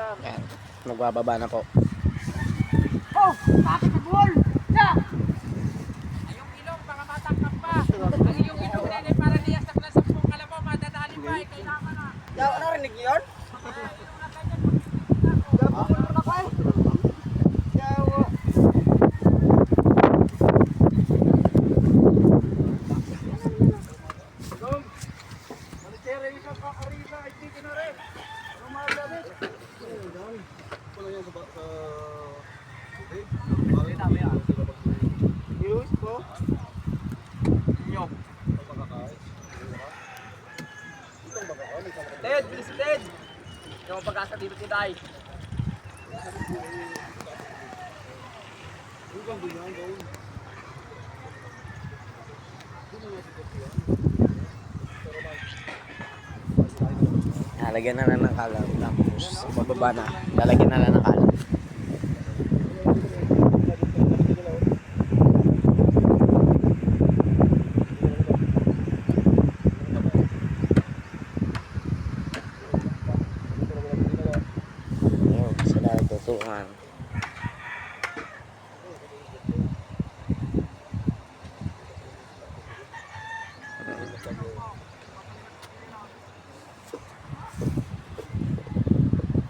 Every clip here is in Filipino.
Yan. Magbababa na po. Oh! Bakit na buhol? Yeah! Ay, yung ilong, baka matangkap pa. Ang iyong ilong na yun, para liyasak na 10 kalabaw, madadali pa eh. Kailangan na. Yaw, narinig niyo yun? Ilong na ganyan, magpipigil ako. Gabulol na ko eh. Yaw. Ted, bilis si Ted. Yung pag-asa dito si Day. Lalagyan na lang ng kalam. Tapos bababa na. Lalagyan na lang ng kalam. Ayun, sila tutukan.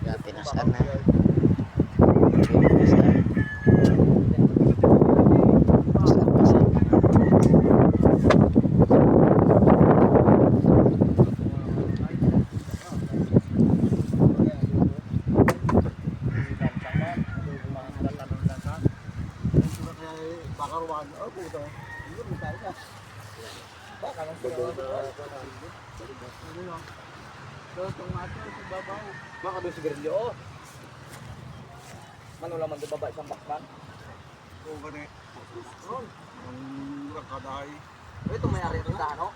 Ya, pinaskan na. Pinaskan. Baka doon si Grillo, oh. Mano lang man doon baba isang bakban. Oo, gani. Ang rakaday. Ito may-ari rin sa ano?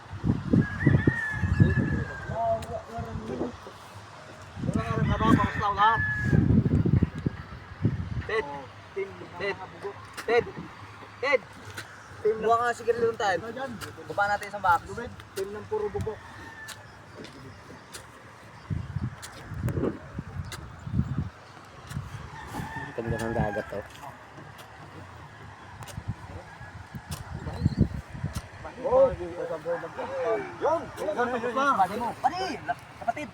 Wala nga rin nabaw, pakuslaw lahat. Ted, Ted, Ted, Ted. Buha nga si Grillo yung time. Baba natin isang box. Team ng puro bubok. Ganda ng dagat to. Oh, yun! Padi mo. Padi! Kapatid!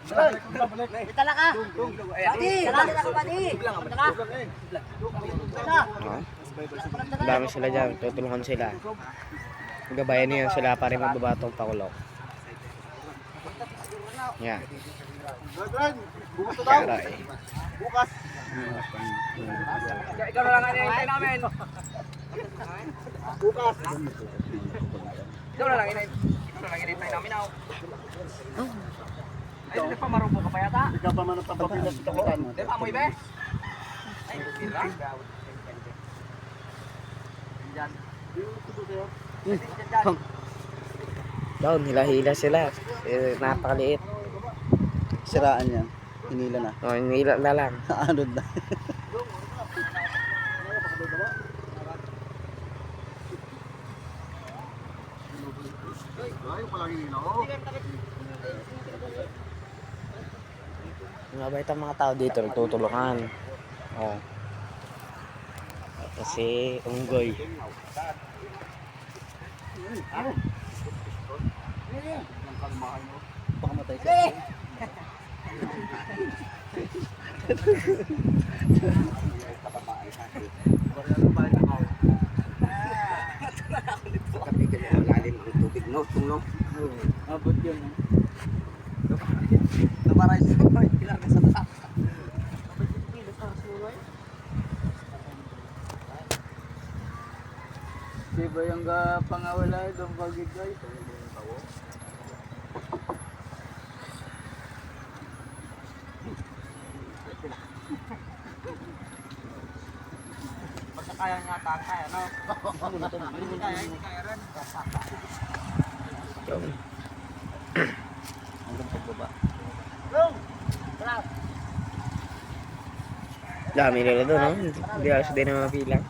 Itala ka! Padi! Salali na ka, Padi! Itala ka! Ang dami sila dyan. Tutulungan sila. Gabayan niyan sila para mababa itong pakulok. Yan. Bukas na daw! Kaya eh. Bukas! Ikaw na lang ang hinihintay namin. Bukas! Ikaw na lang hinihintay namin, ako. Ay, hindi pa marubo ka pa yata. Hindi ka pa man nagpapapilas sa kapitan. Di ba, amoy be? Ay, sila. Diyan. Down, hila-hila sila. Napakaliit. Siraan yan. Hinila na. O, hinila na lang. Anod na. Ay, palagi nila, oh. Mabait ang mga tao dito, nagtutulungan. O. Kasi, unggoy. Pakamatay siya. Abot yun. Nabaray sa pilar ka sa taas. Di ba yung pangawala doon pagigay? Basta kaya nga kaya, no? Hindi kaya rin. Hanggang pagbaba. Dami nila doon, no? Hindi alas din na mapilang.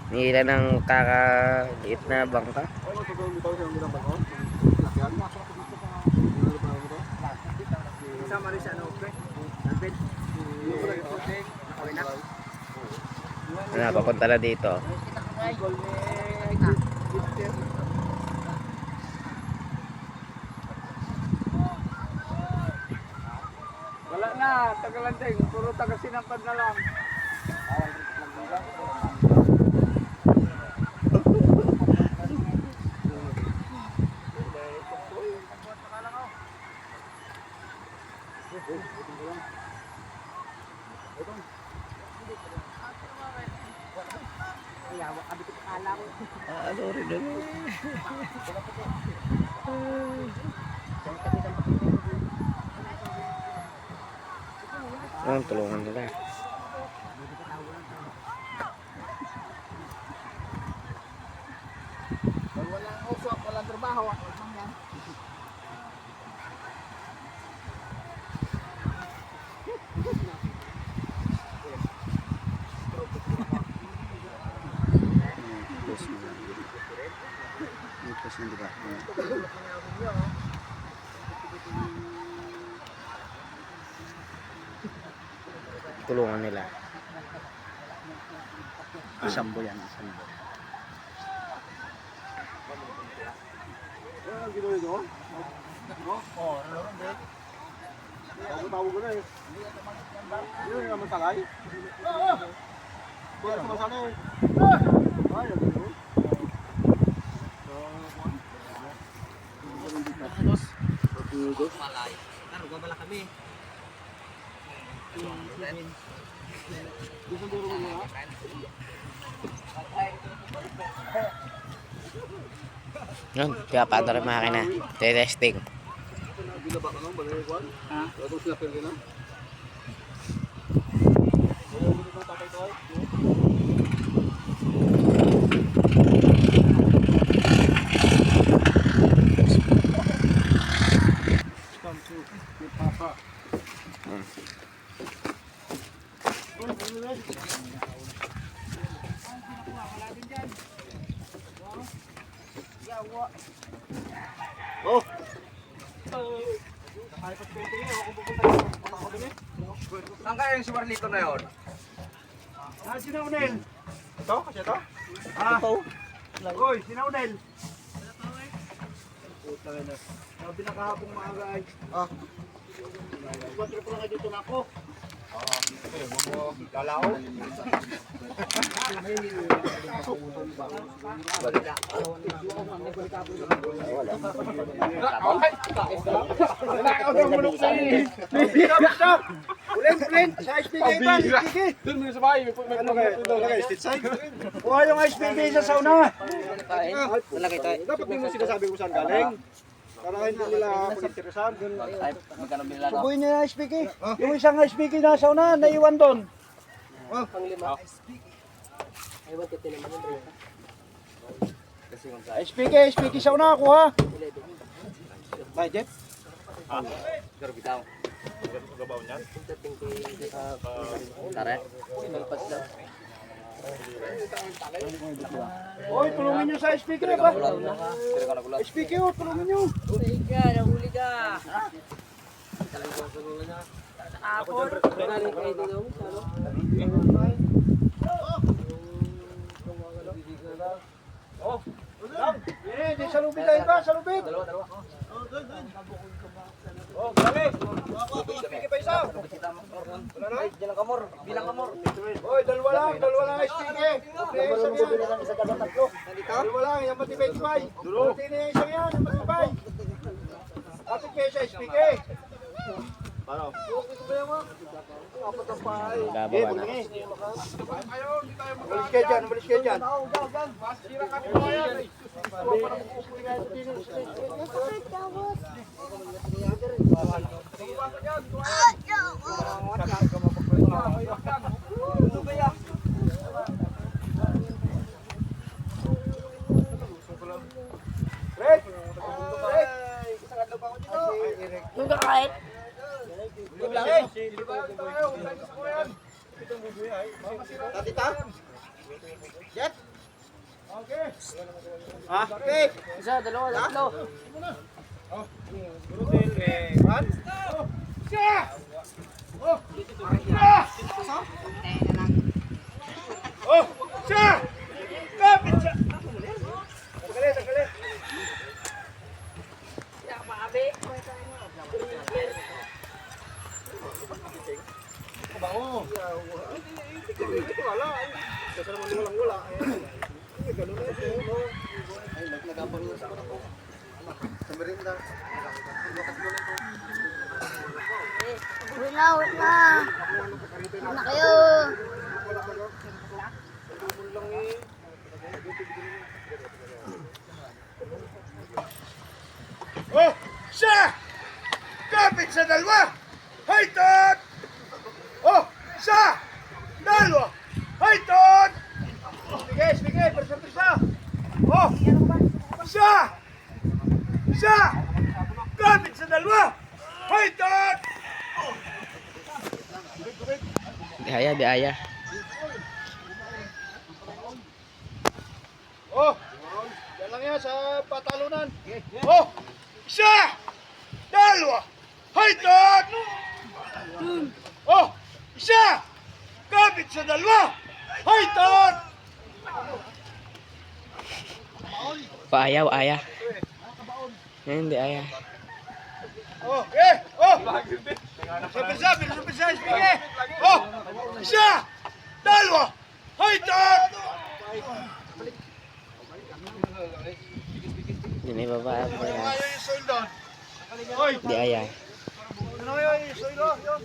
Nila ng kakaliit na bangka. Ano ito daw bitaw siya ang ginabang Kasama rin sa ano, pre? Albed. Ano, papunta na dito. Wala na, tagalanting. Puro taga-sinampad na lang. Ano rin naman. Tulungan nila. Walang uso, walang trabaho. Tulungan nila. Sambo yan, sambo. Ang ginawa ito? Oo, tawag ko na eh. Hindi na naman sakay. Hindi na sumasanay. Ay, ang gano'n. Yun, kaya paano rin makina. Testing. Binaba ka nung balay kwan? Ha? Tapos sila pwede na? Oh! Saan kaya yung sumarlito na yun? Ah, sinaunel! Ito? Kasi ito? Ah! Ito? Uy, sinaunel! Puta na. Sabi na kahapong maaga ay. Ah! Kwatro ko lang kayo dito na ako. Kalao? Stop! Ulen! Sa SPK ba? SPK! Doon mo sa bahay, Ano kayo? State side? Kuha yung SPK sa sauna! Dapat din mo sinasabi kung saan galing. Para hindi nila pag-interesan. Subuhin niya yung SPK. Yung isang SPK na sauna, naiwan doon. SPK sauna, kuha. Budget? Hoy, tulungan niyo sa SPK na ba? SPK, oh, tulungan niyo. Huli ka, nahuli ka. Di salubid tayo ba? Salubid. Oh, dali. SPK pa isa. Wala na? Bilang kamor. Hoy, dalawa lang SPK. Dalawa lang, yung matibay. Dulo. Sino yung isang yan, yung matibay. Atin kayo sa SPK. Paano? Gabawa na. Umalis kayo dyan. Red! Yung kakain. Tatita? Jet? Okay. Ah, okay. Isa, dalawa, tatlo. One. Oo. Wala. Kasi naman walang-wala. Ganun na ito. Ay, nagabang na sa ako. Sa merinda. Wait na, wait na. Wait na kayo. Oh! Siya! Kapit sa dalawa! Haytot! Oh! Siya! Dalawa! Haytot! Sige, persa. Oh! Siya! Siya! Kapit sa dalawa! Haytot! Di aya. Oh! Yan lang yan sa patalunan. Oh! Siya! Dalawa! Haytot! Oh! Siya! Kapit sa dalawa! Haytot! Paayaw, aya. Hindi aya. Oh! Oh! Sa persa, sige! Oh! Siya! Dalawa! Haytot! Hindi baba. Ano nga yung soil doon? Oy! Di aya. Ano yung soil doon?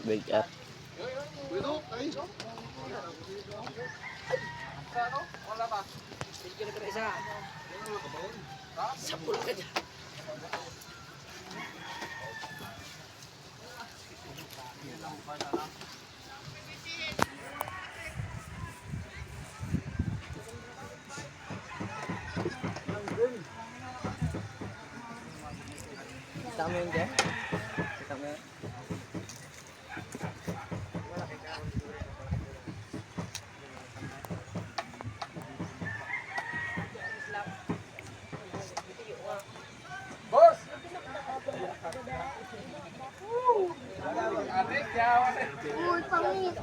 Big up. Tama yun dyan? Tama yun? Boss! Uy, pangit.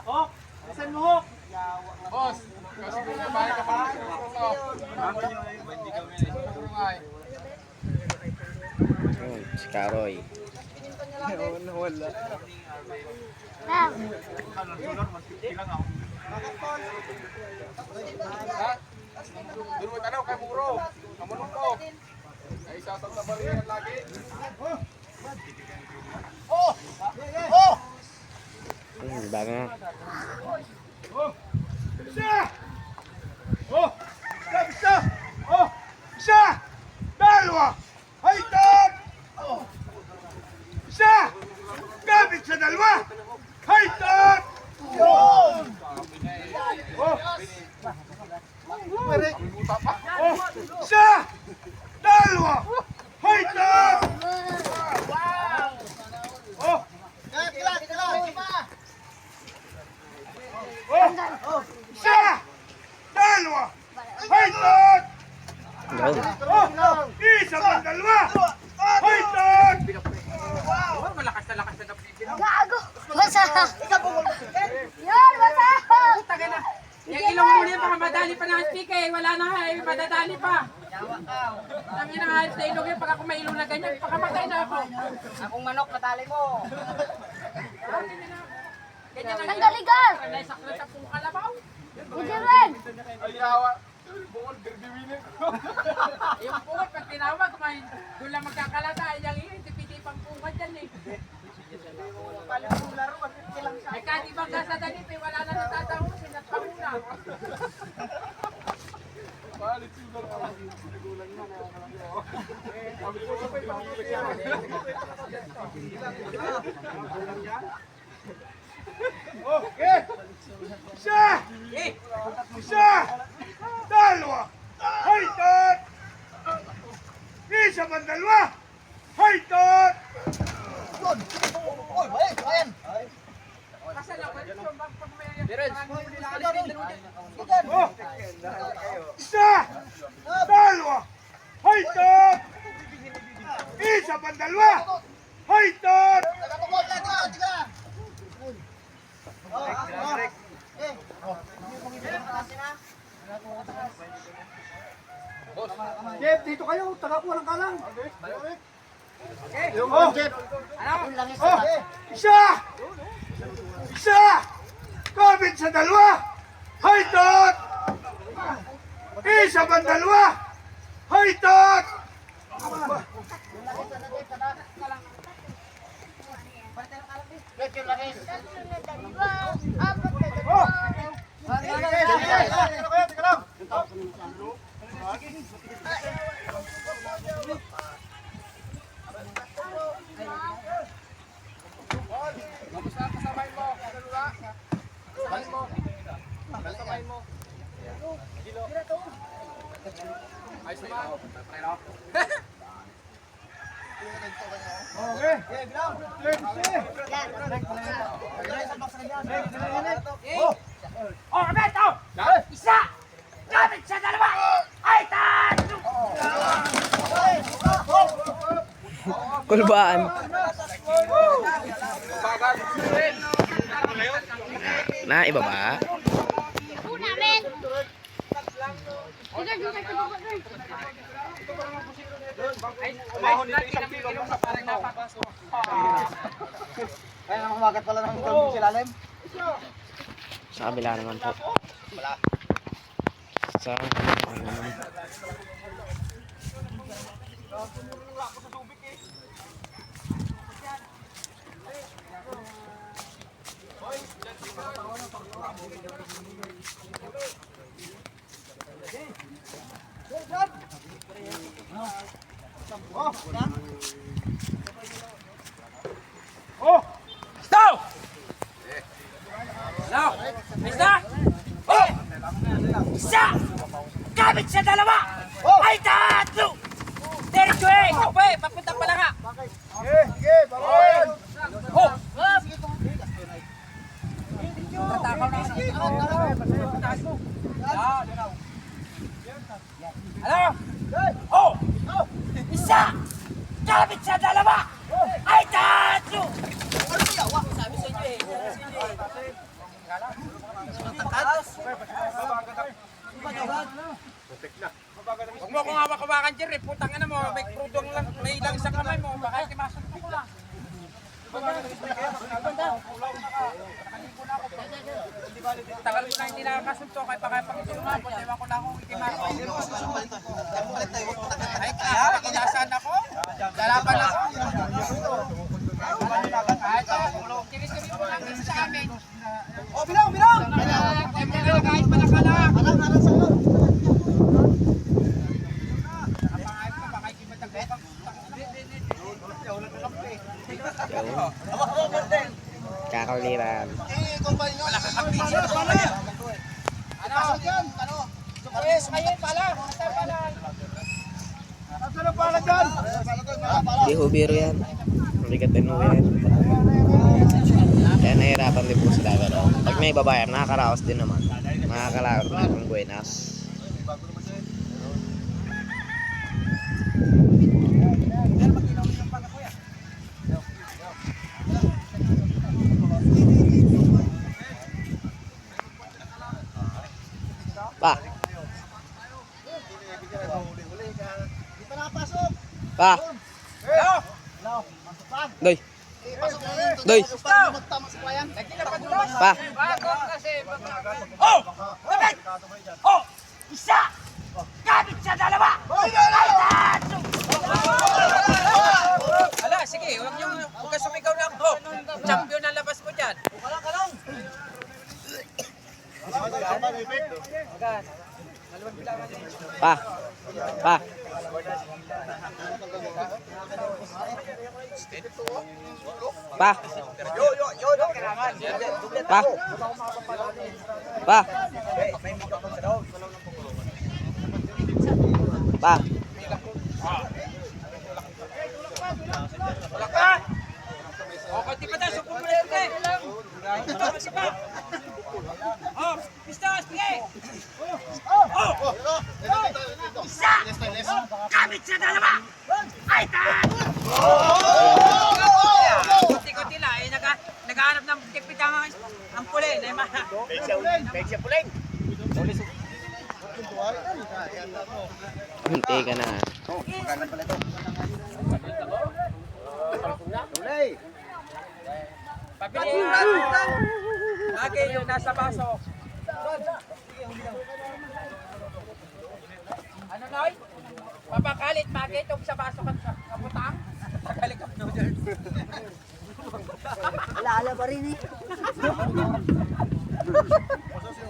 Oh! Saan mo? Boss! Kasi binabahay ka pa sa ko. Si Karoy. Wala. Lang. Doon mo tanaw kay Muro. Kamunong ko. Ay sasab na bariyan lagi. Oh! Oh! Baga nga. Oh! Siya! Oh! Siya! Oh! Siya! Dalawa! Haytot! Oh! Siya! Kapit sa dalawa! Haytot! Yun! Oh! Oh! Siya! Dalawa! Haytot! Oh! Oh! Siya! Dalawa! Haytot! Go. Oh! Isa pang dalawa! Haytot! Malakas na napipil. Gago. Basa. Yan, basa. Taga na. Yung ilong mo yan, baka madali pa ng speak eh. Wala na nga eh, madadali pa. Sabi na nga, sa ilong yan, pag ako may ilong na ganyan, pakamatay na ako. Akong manok, katali mo. Ganyan ang Nandaligan. naisaklo sa pong kalabaw. Hindi rin. Ayawa. Bukod derbiwinin ko. Yung pungat, pag tinawag, doon lang magkakalata. Yung iyo, tipiti pang pungat yan eh. Ay kahit ibang gasa ganito, eh, wala na natatawag, sinatawag na. Balit sila na. Sinagulang na. Kami po sa Oh! Okay! Siya! Siya! Dalawa! Haytot! Isa pang dalawa! Haytot! Kasal ako, pag may... Oh! Isa! Dalawa! Haytot! Isa pang dalawa! Haytot! Jeff, dito kayo. Taga-kuha ng kalang. Oh, Jeff. Oh, isa! Isa! Kapit sa dalawa! Haitot! Isa bang dalawa? Haitot! Oh, Roberto! Isa! Kapit sa dalawa! Ay, tatlo! Kulbaan. Na, iba ba? Umahon dito isang kilo mo sa parang napapasok. Kaya nang umagat pala ng tulong si Lalim. Sa kabila naman po. Sa naman. Oh! Stop! Now, isa! Oh! Isa! Kapit sa dalawa! Ay, tatlo! Diretso eh! Ako eh! Papunta pala nga! Sige, sige, babayan! Oh! Tatakaw na kasi. Ano? Oh! Isa! Kapit sa dalawa! Ay, tatlo! Sabi sa inyo eh. Huwag mo akong hawak-hawakan dyan eh. Putang ina mo. May krudong lang. May ilang isang kamay mo. Baka kimasunod ko lang. Tagal ko na hindi nakakasunto. Kaya baka pang ito umabot. Ewan ko lang kung ikimasunod. Ay, kaya kinasaan ako. Lalaban ako. Ay, ito. Tiri-tiri mo lang isa sa amin. Oh, bilang, bilang! Ay, mo na kahit malakalang. Alang sa iyo. Napangayip ko. Baka ikimatagpapang. Kakauliran. Wala ka kapit. Ano? Yes, ayun pala. Basta pala. Nasaan ang pala dyan? Di ho biro yan. Mabigat din ho yan. Kaya nahihirapan din po sila. Pero pag may babayan, nakakaraos din naman. Nakakalaot na ng buenas. Pa. Pa. Doy. Doy. Pa. Oh! Kapit! Oh! Isa! Kapit sa dalawa! Ay, tatlo! Ala, sige. Huwag ka sumigaw lang. Oh! Champion ang labas mo dyan. Pa. Pa. Pa. Pa. Pa. Pa. Wala ka! O, konti pa tayo. Supo mo na ito eh. Kasi pa. Oh, pistas, sige! Oh! Isa! Kapit sa dalawa! Ay, tatlo! Kunti-kunti lang. Eh, naghahanap ng tipid ang pulin. Eh, Peksa puling. Hintay ka na. Oh, magkano pala ito? Tulay! Pabili. Lagi yung nasa baso. Ano Noy? Papakalit magi itong sa baso ka kaputang. Papakalit ka noodle. Alaala pa rin eh.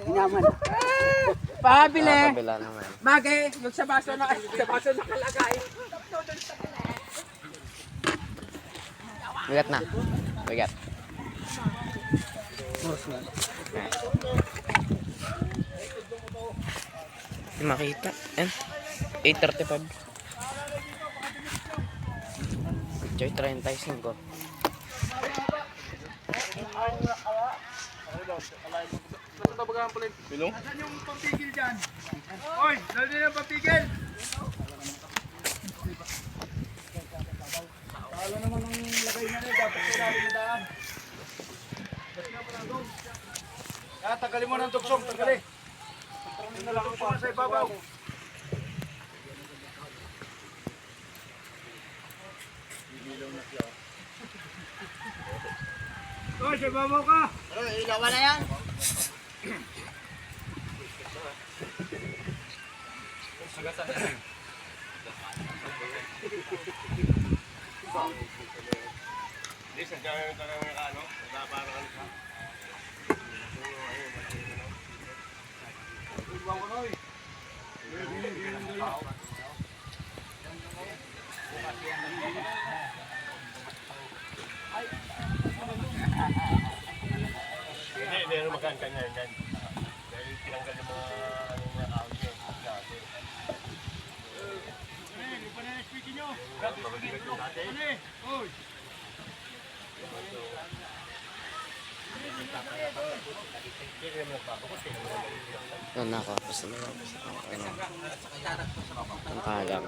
Hinaman. Pabili. Kabila naman. Magi yung sa baso nakalagay. Bigat na. Bigat. Hindi makita. Yan. 8.35. Choy 35. Bilong? Saan yung pampigil dyan? Oy, dali na yung pampigil! Talo naman ang lagay na rin, dapat ko namin yung daan. Tagalin mo ng tuksong, tagalin. Tuksong na lang po sa ibabaw. Oy, sa ibabaw ka! Ilawan na yan. Hindi ano magkakanya yan. Dahil tinanggal yung mga ano mga tao niya. Hindi pa na speaking nyo. Oy! Yan na ako. Basta na lang. Ang kalang.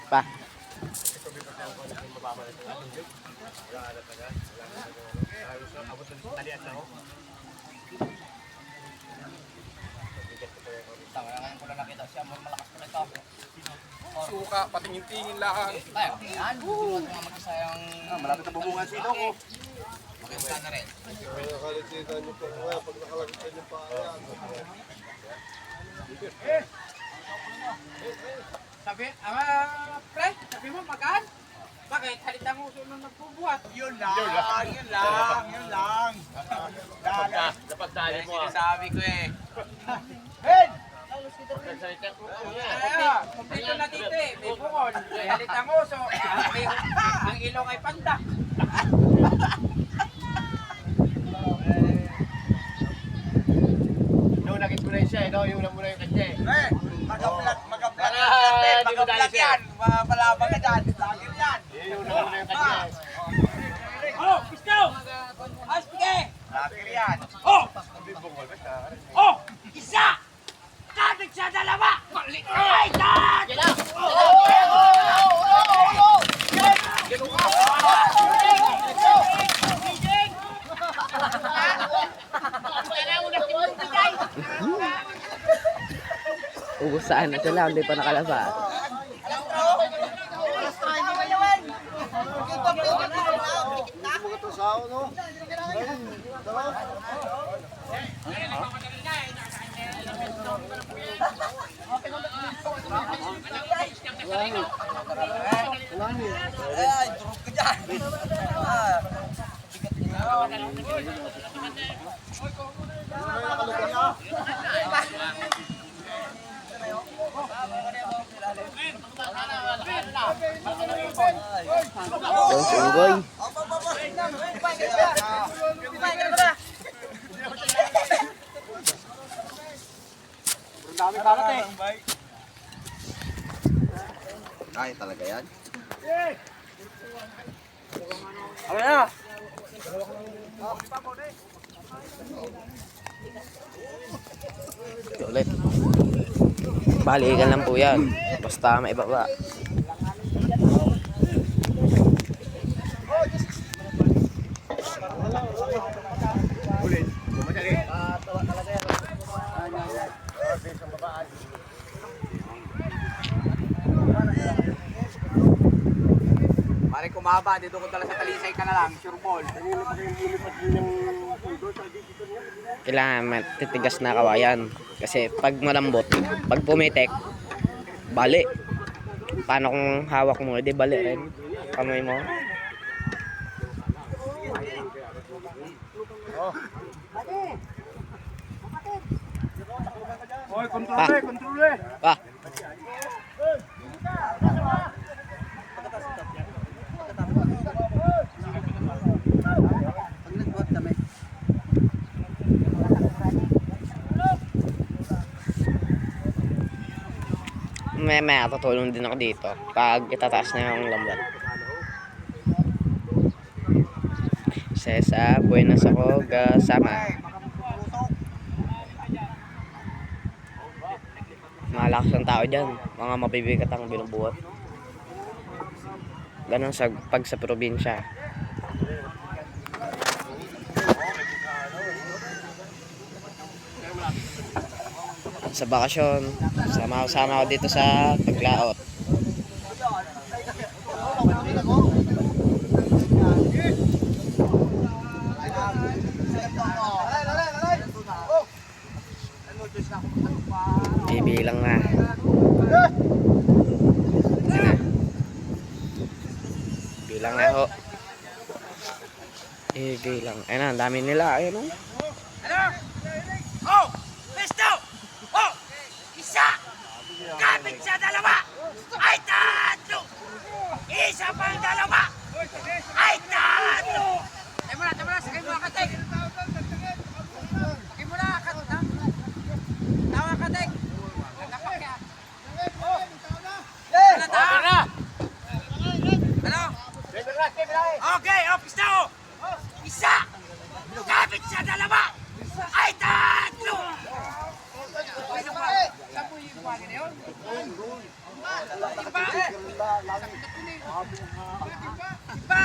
Pa. Suka, patingin-tingin lang. Malapit na bubungan sino ko. Sabi, pre, sabi mo magaan? Bakit? Halita mo sunod nagbubuhat. Yun lang. Dapat dali mo ah. Sabi ko eh. Hen! Kumpleto na dito eh. May bukol. May halitang uso. Ang ilong ay panda. No, nakit ko na siya eh. No? Yung una muna yung kanya eh. Magablag yan. Malabang ka dyan. Lagir yan. Yung una muna yung kanya eh. Oh, pisto! Aspige! Lagir yan. Oh! Oh! Isa! Katig sa dalawa! Ay, dad! Ugusahan na sila. Hindi pa nakalaba. Ay, durog ka dyan. Yung sunggoy. Dami karat eh. Ay, talaga yan. Ano na? Ulit. Balikan lang po yan. Basta may baba. Pare kumaba, dito ko tala sa talisay ka na lang, sure ball. Kailangan titigas na kawayan. Kasi pag malambot, pag pumitek, bali. Paano kung hawak mo, di bali rin. Kamay mo. Oy, kontrole, kontrole. Pa. May tutulong din ako dito pag itataas na yung lambat. Sesa, buenas ako, gasama. Malakas ang tao dyan, mga mabibigat ang binubuhat. Ganon pag sa probinsya. Sa bakasyon, sama ako dito sa paglaot. Bibilang na. Bilang na ho. Bilang. Ayun na, ang dami nila. Ayun o. Ano? Oh! Pesto! Oh! Isa! Kapit sa dalawa! Ay tatlo! Isa pang dalawa! Ay tatlo! Tayo muna, sakay mo na katek! Sakay mo na, katek! Tawa katek! Nagkapak ya! Ano tawa? Ano? Okay, oh, pista oh! Isa! Kapit sa dalawa! Ay tatlo! Timba!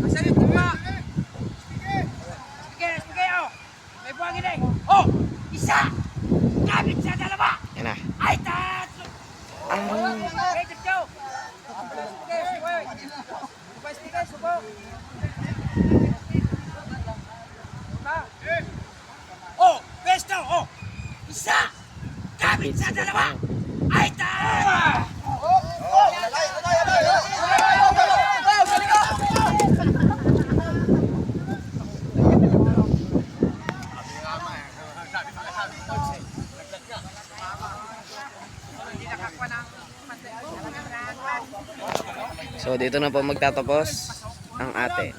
Asan yung timba? Sige, oh! May buhangin eh! Oh! Isa! Kapit sa dalawa! Yan na. Ay tatlo! Okay, let's go! Sige, subo! Oh! Pesto! Oh! Isa! Kapit sa dalawa! Ay tatlo! So dito na po magtatapos ang ate.